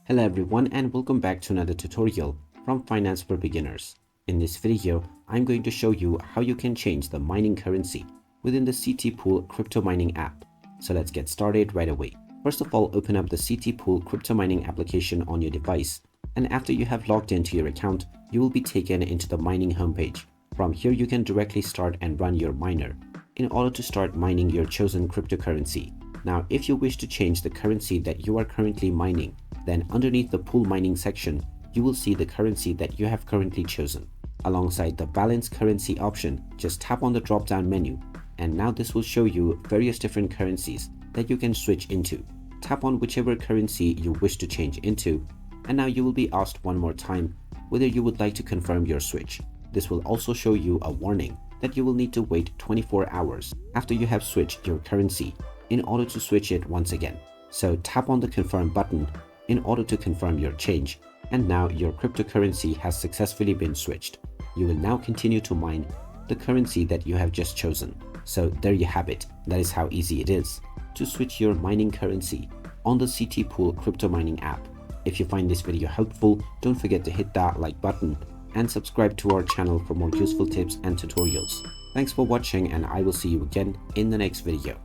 Hello everyone and welcome back to another tutorial from Finance for Beginners. In this video, I'm going to show you how you can change the mining currency within the CT Pool crypto mining app. So let's get started right away. First of all, open up the CT Pool crypto mining application on your device, and after you have logged into your account, you will be taken into the mining homepage. From here, you can directly start and run your miner in order to start mining your chosen cryptocurrency. Now, if you wish to change the currency that you are currently mining, then underneath the pool mining section, you will see the currency that you have currently chosen. Alongside the balance currency option, just tap on the drop down menu, and now this will show you various different currencies that you can switch into. Tap on whichever currency you wish to change into, and now you will be asked one more time whether you would like to confirm your switch. This will also show you a warning that you will need to wait 24 hours after you have switched your currency in order to switch it once again. So tap on the confirm button in order to confirm your change, and now your cryptocurrency has successfully been switched. You will now continue to mine the currency that you have just chosen. So there you have it. That is how easy it is to switch your mining currency on the CT Pool crypto mining app. If you find this video helpful, don't forget to hit that like button and subscribe to our channel for more useful tips and tutorials. Thanks for watching, and I will see you again in the next video.